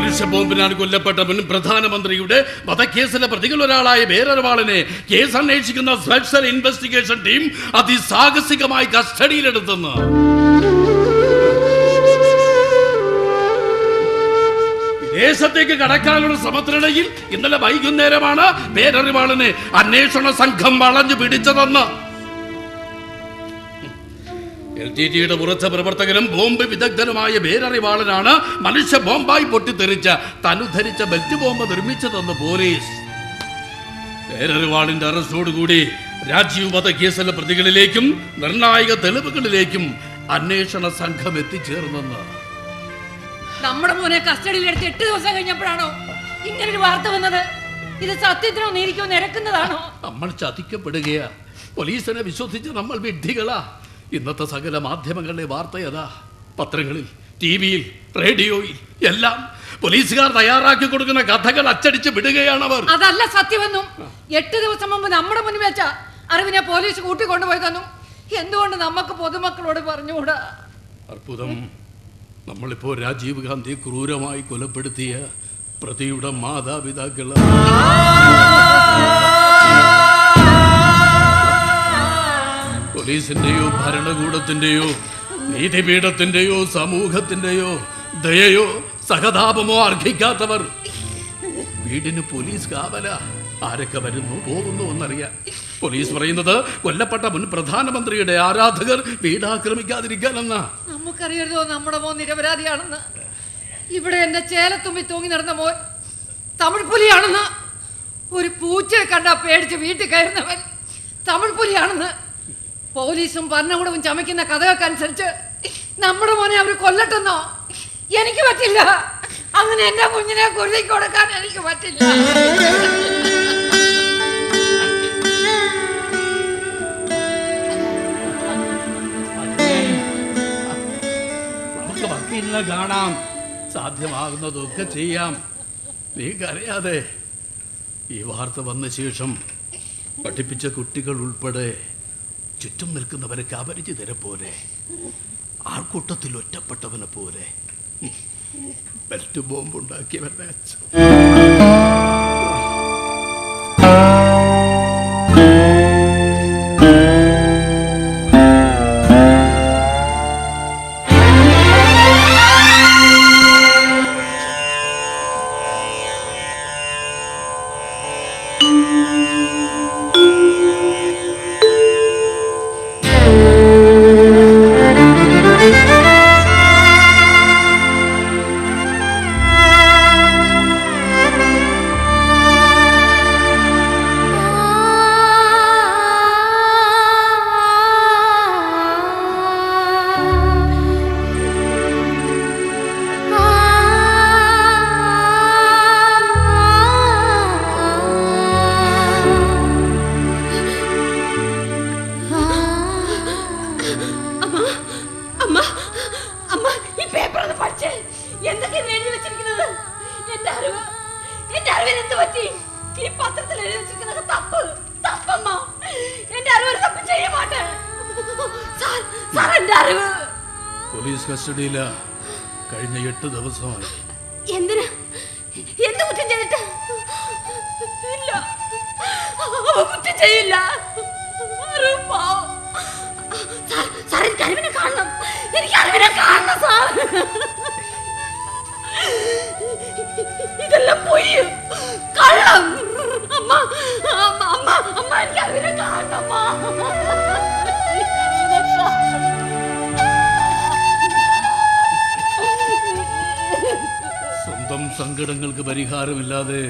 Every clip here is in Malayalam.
മനുഷ്യബോംബിനാൽ കൊല്ലപ്പെട്ട മുൻ പ്രധാനമന്ത്രിയുടെ വധക്കേസിലെ പ്രതികളിലൊരാളായ വേറൊരാളിനെ കേസ് അന്വേഷിക്കുന്ന സ്പെഷ്യൽ ഇൻവെസ്റ്റിഗേഷൻ ടീം അതിസാഹസികമായി കസ്റ്റഡിയിലെടുത്തെന്ന്. വിദേശത്തേക്ക് കടക്കാനുള്ള ശ്രമത്തിനിടയിൽ ഇന്നലെ വൈകുന്നേരമാണ് വേറൊരാളിനെ അന്വേഷണ സംഘം വളഞ്ഞു പിടിച്ചതെന്ന്. LTTയുടെ ഉറച്ച പ്രവർത്തകനും ബോംബ് വിദഗ്ധനുമായ വേറൊരാളാണ് മനുഷ്യ ബോംബായി പൊട്ടിത്തെറിച്ച തനുധരിച്ച ബെൽറ്റ് ബോംബ് നിർമ്മിച്ചതെന്ന് പോലീസ്. വേറൊരാളിന്റെ അറസ്റ്റോടുകൂടി രാജീവ് വധക്കേസിലെ പ്രതികളിലേക്കും നിർണായക തെളിവുകളിലേക്കും അന്വേഷണ സംഘം എത്തിച്ചേർന്നെന്ന്. നമ്മുടെ മോനെ കസ്റ്റഡിയിലെടുത്ത് 8 ദിവസം കഴിഞ്ഞപ്പോഴാണോ ഇങ്ങനൊരു വാർത്ത വന്നത്? ഇത് സത്യത്തിനോ നീതിക്കോ നിരക്കുന്നതാണോ? നമ്മൾ ചതിക്കപ്പെടുകയാ. പോലീസിനെ വിശ്വസിച്ച് നമ്മൾ വിഡ്ഢികളാ. ഇന്നത്തെ സകല മാധ്യമങ്ങളിലെ വാർത്തയതാ. പത്രങ്ങളിൽ, TV-യിൽ, റേഡിയോയിൽ എല്ലാം പോലീസുകാർ തയ്യാറാക്കി കൊടുക്കുന്ന കഥകൾ അച്ചടിച്ച് വിടുകയാണവർ. അതല്ല സത്യമെന്നും 8 ദിവസം മുമ്പ് നമ്മുടെ മുന്നിൽ വെച്ച അറിവിനെ പോലീസ് കൂട്ടിക്കൊണ്ടുപോയി തന്നു. എന്തുകൊണ്ട് നമുക്ക് പൊതുമക്കളോട് പറഞ്ഞുകൂടാ? അത്ഭുതം. നമ്മളിപ്പോ രാജീവ് ഗാന്ധി ക്രൂരമായി കൊലപ്പെടുത്തിയ പ്രതിയുടെ മാതാപിതാക്കൾ. പോലീസിന്റെയോ ഭരണകൂടത്തിന്റെയോ നീതിപീഠത്തിന്റെയോ സമൂഹത്തിന്റെയോ ദയയോ സഹതാപമോ അർഹിക്കാത്തവർ. വീടിന് പോലീസ് കാവല. ആരൊക്കെ വരുന്നു പോകുന്നു എന്നറിയാം. പോലീസ് പറയുന്നത് കൊല്ലപ്പെട്ട മുൻ പ്രധാനമന്ത്രിയുടെ ആരാധകർ വീടാക്രമിക്കാതിരിക്കാനെന്നാ. നമുക്കറിയരുതോ നമ്മുടെ മോൻ നിരപരാധിയാണെന്ന്? ഇവിടെ എന്റെ ചേലത്തുമ്പി തൂങ്ങി നടന്ന മോൻ തമിഴ് പുലിയാണെന്ന്. ഒരു പൂച്ചയെ കണ്ടാ പേടിച്ച് വീട്ടിൽ കയറുന്നവൻ തമിഴ് പുലിയാണെന്ന് പോലീസും ഭരണകൂടവും ചമയ്ക്കുന്ന കഥകൾക്കനുസരിച്ച് നമ്മുടെ മോനെ അവർ കൊല്ലട്ടെന്നോ? എനിക്ക് പറ്റില്ല. അങ്ങനെ എന്റെ കുഞ്ഞിനെ കുരുതി കൊടുക്കാൻ എനിക്ക് പറ്റില്ല. നമുക്ക് വക്കീലിനെ കാണാം. സാധ്യമാകുന്നതൊക്കെ ചെയ്യാം. നീ കരയാതെ. ഈ വാർത്ത വന്ന ശേഷം പഠിപ്പിച്ച കുട്ടികൾ ഉൾപ്പെടെ ചുറ്റും നിൽക്കുന്നവരൊക്കെ അപരിചിതരെ പോലെ, ആൾക്കൂട്ടത്തിൽ ഒറ്റപ്പെട്ടവനെ പോലെ ബെൽറ്റ് ബോംബുണ്ടാക്കിയവന്റെ അച്ഛൻ. പോലീസ് കസ്റ്റഡിയില കഴിഞ്ഞ 8 ദിവസമായി. എന്തിനാ? എന്ത് കുറ്റം ചെയ്തിട്ട്? ഇല്ല, കുറ്റം ചെയ്യില്ല. എനിക്ക് അറിവിനെ കാണണം. എനിക്ക് അറിവിനെ കാണണം സാർ. ഇതെല്ലാം പോയി കള്ളം. അമ്മ അമ്മ അമ്മ അമ്മ എനിക്ക് അറിവിനെ കാണണം. സ്വന്തം സങ്കടങ്ങൾക്ക് പരിഹാരമില്ലാതെ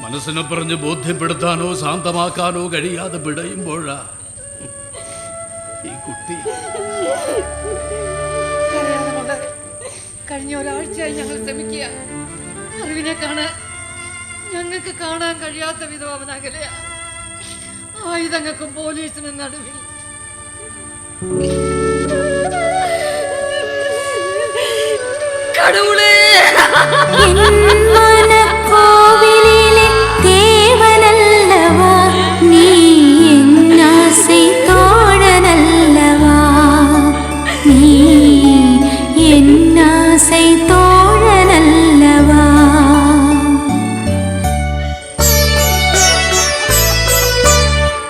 മനസ്സിനെ പറഞ്ഞ് ബോധ്യപ്പെടുത്താനോ ശാന്തമാക്കാനോ കഴിയാതെ പിടയുമ്പോഴാ ഈ കുട്ടി. കഴിഞ്ഞ ഒരാഴ്ചയായി ഞങ്ങൾ ശ്രമിക്കുക. അറിവിനെ കാണാൻ ഞങ്ങൾക്ക് കാണാൻ കഴിയാത്ത വിധം അവൻ അകലെയാ. ആയുധങ്ങൾക്കും പോലീസിനും നടുവിൽ. കടവുളേ